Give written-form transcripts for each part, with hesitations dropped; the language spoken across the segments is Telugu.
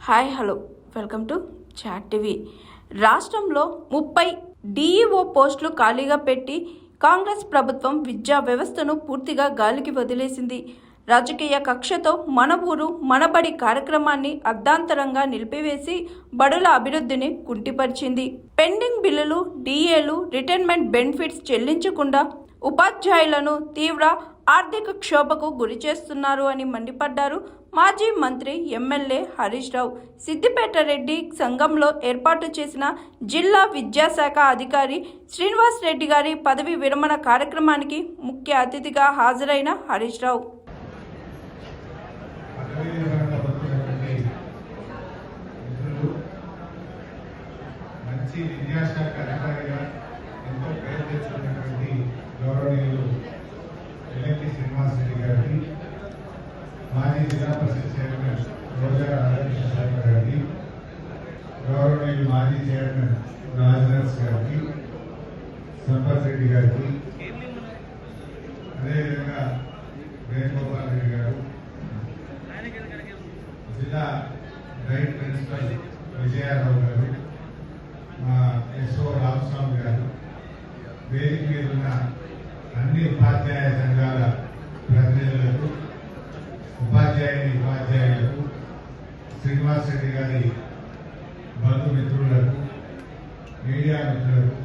Hi hello welcome to chat TV. రాష్ట్రంలో 30 డిఈఓ పోస్టులు ఖాళీగా పెట్టి కాంగ్రెస్ ప్రభుత్వం విద్యా వ్యవస్థను పూర్తిగా గాలికి వదిలేసింది. రాజకీయ కక్షతో మన ఊరు మనబడి కార్యక్రమాన్ని అర్ధాంతరంగా నిలిపివేసి బడుల అభివృద్ధిని కుంటిపరిచింది. పెండింగ్ బిల్లులు, డిఏలు, రిటైర్మెంట్ బెనిఫిట్స్ చెల్లించకుండా ఉపాధ్యాయులను తీవ్ర ఆర్థిక క్షోభకు గురి చేస్తున్నారు అని మండిపడ్డారు మాజీ మంత్రి ఎమ్మెల్యే హరీష్ రావు. సిద్దిపేట రెడ్డి సంఘంలో ఏర్పాటు చేసిన జిల్లా విద్యాశాఖ అధికారి శ్రీనివాస్ రెడ్డి గారి పదవి విరమణ కార్యక్రమానికి ముఖ్య అతిథిగా హాజరైన హరీష్ రావు విద్యాశాఖ అధికారిగా ఎంతో పేరు తెచ్చుకున్నటువంటి గౌరవనీయులు ఎల్ఎంపి శ్రీనివాస్ రెడ్డి గారికి, మాజీ జిల్లా పరిషత్ చైర్మన్ రోజా రాధాకృష్ణ శర్మ గారికి, గౌరవనీయులు మాజీ చైర్మన్ రాజనర్స్ గారికి, సంపత్ రెడ్డి గారికి, అదేవిధంగా వేణుగోపాల్ రెడ్డి గారు, జిల్లా గైడ్ ప్రిన్సిపల్ విజయారావు గారు, మా ఎస్ఓ రామస్వామి గారు, వేదిక మీద ఉన్న అన్ని ఉపాధ్యాయ సంఘాల ప్రతినిధులకు, ఉపాధ్యాయులకు, శ్రీనివాస్ రెడ్డి గారి బంధుమిత్రులకు, మీడియా మిత్రులకు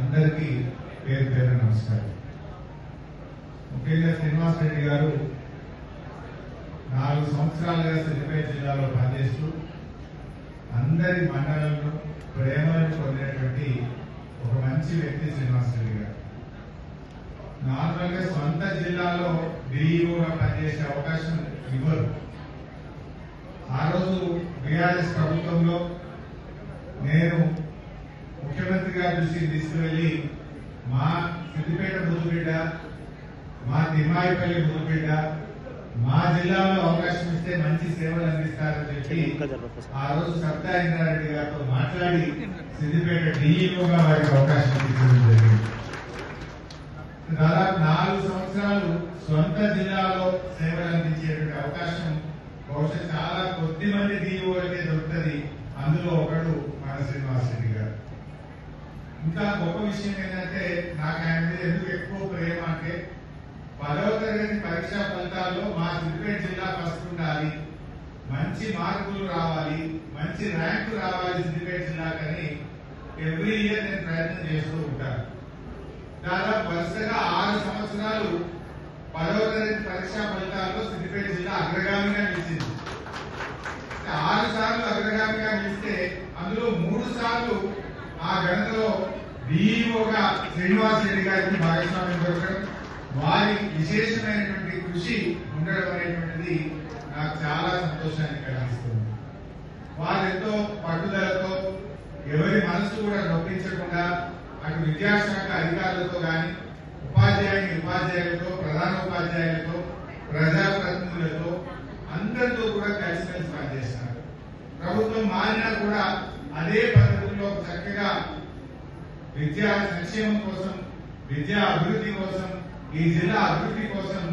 అందరికీ పేరు పేరు నమస్కారం. ముఖ్యంగా శ్రీనివాస్ రెడ్డి గారు 4 సంవత్సరాలుగా సిద్దిపేట జిల్లాలో పనిచేస్తూ అందరి మండలంలో ప్రేమను పొందినటువంటి ఒక మంచి వ్యక్తి శ్రీనివాస్ రెడ్డి గారు. నార్మల్ గా సొంత జిల్లాలో డిఈఓగా పనిచేసే అవకాశం ఇవ్వరు. ఆ రోజు బీఆర్ఎస్ ప్రభుత్వంలో నేను ముఖ్యమంత్రి గారి దృష్టికి తీసుకువెళ్లి మా సిద్దిపేట ముద్దుబిడ్డ, మా తిమ్మాయిపల్లి ముద్దుబిడ్డ, మా జిల్లాలో అవకాశం ఇస్తే మంచి సేవలు అందిస్తారని చెప్పి ఆ రోజు సత్తా ఇంద్రారెడ్డి గారితో మాట్లాడి సిద్దిపేట డిఈఓగా వారికి అవకాశం ఇవ్వడం జరిగింది. దాదాపు 4 సంవత్సరాలు సొంత జిల్లాలో సేవలు అందించేటువంటి అవకాశం బహుశా చాలా కొద్ది మంది డిఈఓలకే దొరుకుతుంది. అందులో ఒకడు మన శ్రీనివాస్ రెడ్డి గారు. ఇంకా గొప్ప విషయం ఏంటంటే నాకు ఆయన మీద ఎందుకు ఎక్కువ ప్రేమ అంటే 10వ తరగతి పరీక్షా ఫలితాల్లో మా సిద్దిపేట జిల్లా ఫస్ట్ ఉండాలి, మంచి మార్కులు రావాలి, మంచి ర్యాంకు రావాలి సిద్దిపేట జిల్లాకని ఎవ్రీ ఇయర్ నేను ప్రయత్నం చేస్తూ ఉంటాను. దాదాపు వరుసగా 6 సంవత్సరాలు 10వ తరగతి పరీక్షా ఫలితాల్లో సిద్దిపేట జిల్లా అగ్రగామిగా నిలిచింది. 6 సార్లు అగ్రగామిగా నిలిస్తే అందులో 3 సార్లు ఆ ఘనతలో డిఈఓగా శ్రీనివాస్ రెడ్డి గారికి భాగస్వామ్యం దొరకడం, వారి విశేషమైనటువంటి కృషి ఉండడం అనేటువంటిది నాకు చాలా సంతోషాన్ని కలిగిస్తుంది. వారు ఎంతో పట్టుదలతో ఎవరి మనసు కూడా నొప్పించకుండా అటు విద్యాశాఖ అధికారులతో కానీ, ఉపాధ్యాయులతో, ప్రధాన ఉపాధ్యాయులతో, ప్రజాప్రతినిధులతో అందరితో కూడా కలిసిమెలిసి పనిచేస్తున్నారు. ప్రభుత్వం మారినా కూడా అదే పద్ధతుల్లో చక్కగా విద్యా సంక్షేమం కోసం, విద్యా అభివృద్ధి కోసం, ఈ జిల్లా అభివృద్ధి కోసం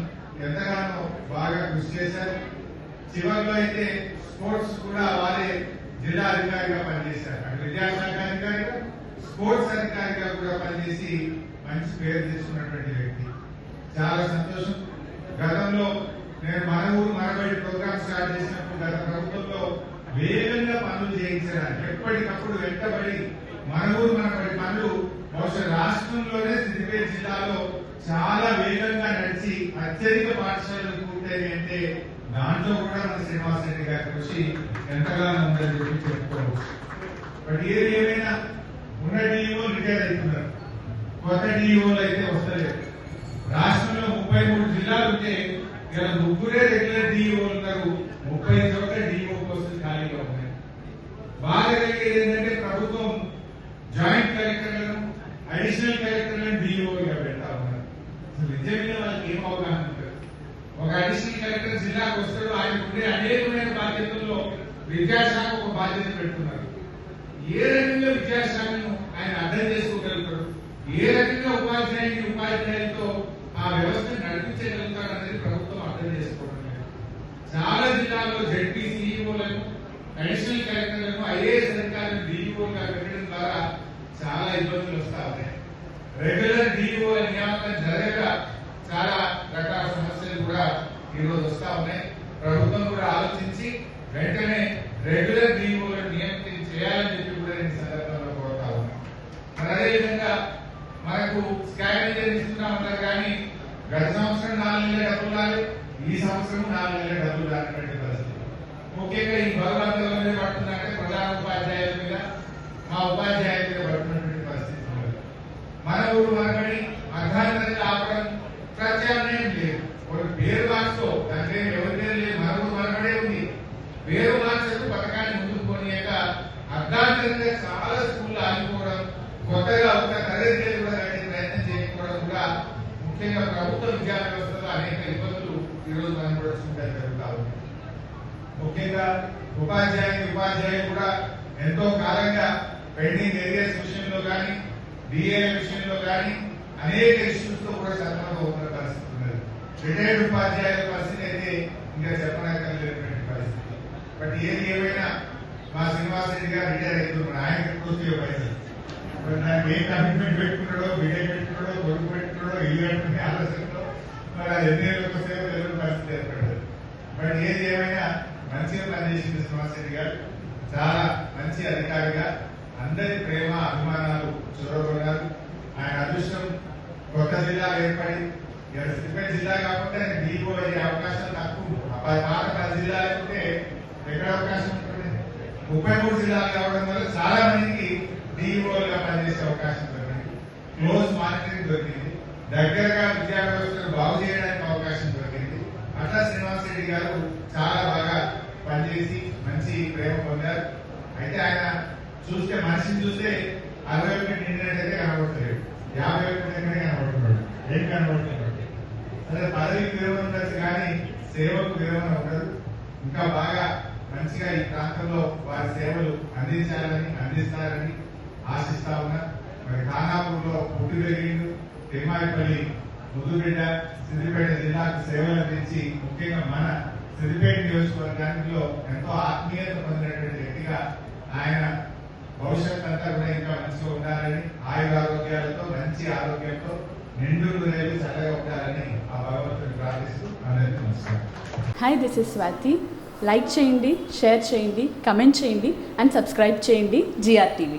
ఎంతగానో బాగా కృషి చేశారు. చివరిలో అయితే స్పోర్ట్స్ కూడా వారే జిల్లా అధికారిగా పనిచేశారు. అటు విద్యాశాఖ అధికారిగా, స్పోర్ట్స్ అధికారిగా కూడా పనిచేసి మంచి పేరు తెచ్చుకున్నటువంటి వ్యక్తి. చాలా సంతోషం. గతంలో నేను మన ఊరు మనబడి ప్రోగ్రామ్ స్టార్ట్ చేసినప్పుడు గత ప్రభుత్వంలో వేగంగా పనులు చేయించడానికి ఎప్పటికప్పుడు వెంటబడి మన ఊరు మనబడి పనులు బహుశా రాష్ట్రంలోనే సిద్దిపేట జిల్లాలో చాలా వేగంగా నడిచి అత్యధిక పాఠశాలలు పూర్తయి అంటే దాంట్లో కూడా మన శ్రీనివాస్ రెడ్డి గారి కృషి ఎంతగానో ఉందని చెప్పి చెప్పుకోవచ్చు. బట్ ఏది ఏమైనా ఉన్న డిఈఓ రిటైర్ అవుతున్నారు, కొత్త డిఈఓలు అయితే వస్తలేదు. రాష్ట్రంలో 33 జిల్లాలు ఉంటే ఇలా 3 రెగ్యులర్ డిఈఓలు ఉన్నారు. 30 చోట్ల డిఈఓ పోస్టులు ఖాళీగా ఉన్నాయి. బాగా కలిగేది ఏంటంటే ప్రభుత్వం జాయింట్ కలెక్టర్లను, అడిషనల్ కలెక్టర్లను డిఈఓగా పెడతా ఉన్నారు. అసలు విద్య మీద వాళ్ళకి ఏం అవగాహన ఉంటుంది? ఒక అడిషనల్ కలెక్టర్ జిల్లాకు వస్తాడు, ఆయన ఉండే అనేకమైన బాధ్యతల్లో విద్యాశాఖ ఒక బాధ్యత పెడుతున్నారు. ఏ రకంగా విద్యాశాఖను ఆయన అర్థం చేసుకోగలుగుతాడు? ఏ రకంగా ఉపాధ్యాయులతో ఆ వ్యవస్థను నడిపించగలుగుతాడు అనేది ప్రభుత్వం అర్థం చేసుకోవడం లేదు. చాలా జిల్లాల్లో జడ్పీ సీఈఓలను, అడిషనల్ కలెక్టర్లను ఐఏఎస్ అధికారులను డీఈఓగా పెట్టడం ద్వారా చాలా ఇబ్బందులు వస్తా ఉన్నాయి. రెగ్యులర్ డీఈఓ నియామకం జరగక చాలా రకాల సమస్యలు కూడా ఈరోజు వస్తా ఉన్నాయి. ప్రభుత్వం కూడా ఆలోచించి వెంటనే రెగ్యులర్ డీఈఓలను నియమితం చేయాలని చెప్పి కూడా నేను సందర్భంలో కోరుతా ఉన్నాను. మరి అదేవిధంగా మనకు స్కావెంజర్ ఇస్తున్నామన్నారు కానీ గత సంవత్సరం 4 నెలల డబ్బులు రాలేదు, ఈ సంవత్సరం 4 నెలల డబ్బులు రానటువంటి పరిస్థితి. ముఖ్యంగా ఈ భగవంతుల మీద పడుతుందంటే ప్రధాన ఉపాధ్యాయుల మీద, మా ఉపాధ్యాయుల మీద పడుతున్నటువంటి పరిస్థితి. మన ఊరు మనబడి అర్ధాంతరంగా ఆపడం ప్రత్యామ్నాయం లేదు. ఒక పేరు మార్చుకో దాంట్లో ఎవరి లేదు, మన ఊరు మనబడే ఉంది. పేరు మార్చకు పథకాన్ని ముందుకు పోనీయక అర్ధాంతరంగా చాలా స్కూళ్ళు ఆగిపోవడం, కొత్తగా ఒక తరగతి కూడా కట్టే ప్రయత్నం చేయకపోవడం కూడా ముఖ్యంగా ప్రభుత్వ విద్యా వ్యవస్థలో అనేక ఇబ్బందులు ఈరోజు మనం కూడా చూడడం జరుగుతా ఉంది. ముఖ్యంగా ఉపాధ్యాయులు కూడా ఎంతో కాలంగా పెండింగ్ ఏరియాస్ విషయంలో కానీ డిఏల విషయంలో కానీ అనేక ఇష్యూస్ తో కూడా సతమతం అవుతున్న పరిస్థితి ఉన్నది. రిటైర్డ్ ఉపాధ్యాయుల పరిస్థితి అయితే ఇంకా చెప్పనక్కర్లేనటువంటి పరిస్థితి. బట్ ఏది ఏమైనా మా శ్రీనివాస్ రెడ్డి గారు రిటైర్ అవుతున్నారు, ఆయన వస్తే పైసలు నాకు ఏ కమిట్మెంట్ పెట్టుకున్నాడో, బిడ్డ పెట్టుకున్నాడో, కొడుకు పెట్టుకున్నాడో, ఇల్లు కట్టుకునే ఆలోచనలో మరి అది ఎన్ని ఏళ్ళకి వస్తే తెలియని పరిస్థితి ఏర్పడదు. బట్ ఏది ఏమైనా మంచిగా పనిచేసింది శ్రీనివాస్ రెడ్డి గారు. చాలా మంచి అధికారిగా అందరి ప్రేమ అభిమానాలు చూరగొన్నారు. ఆయన అదృష్టం కొత్త జిల్లాలు ఏర్పడి సిద్దిపేట జిల్లా కాకుండా ఆయన డీఓ అయ్యే అవకాశం తక్కువ. పాత 10 జిల్లాలు ఉంటే ఎక్కడ అవకాశం ఉంటుంది? 33 జిల్లాలు కావడం వల్ల చాలా మందికి డీఓలుగా పనిచేసే అవకాశం దొరికింది. క్లోజ్ మానిటరింగ్ దొరికింది. దగ్గరగా విద్యా వ్యవస్థను బాగు చేయడానికి అవకాశం దొరికింది. అట్లా శ్రీనివాస్ రెడ్డి గారు చాలా బాగా పనిచేసి మంచి ప్రేమ పొందారు. అయితే ఆయన చూస్తే మనిషిని చూస్తే 60 నిండినట్టయితే కనబడతలేడు, 50 దగ్గరే కనబడుతున్నాడు. ఏం కనబడుతున్నాడు? అదే పదవికి విలువ ఉండొచ్చు కానీ సేవకు విలువ ఉండదు. ఇంకా బాగా మంచిగా ఈ ప్రాంతంలో వారి సేవలు అందిస్తారని ఆశిస్తా ఉన్నా. మరి ఖానాపూర్లో పుట్టి పెరిగిండు, తిమ్మాయిపల్లి ముద్దుబిడ్డ, సిద్దిపేట జిల్లాకు సేవలు అందించి ముఖ్యంగా మన సిద్దిపేట నియోజకవర్గానికి ఎంతో ఆత్మీయత పొందినటువంటి వ్యక్తిగా ఆయన భవిష్యత్ అంతా కూడా ఇంకా మంచిగా ఉండాలని, ఆయురారోగ్యాలతో మంచి ఆరోగ్యంతో నిండు నూరేళ్లు చల్లగా ఉండాలని ఆ భగవంతుని ప్రార్థిస్తూ అందరికీ నమస్కారం. Hi, this is Swathi. Like చేయండి, షేర్ చేయండి, కమెంట్ చేయండి అండ్ సబ్స్క్రైబ్ చేయండి GRTV.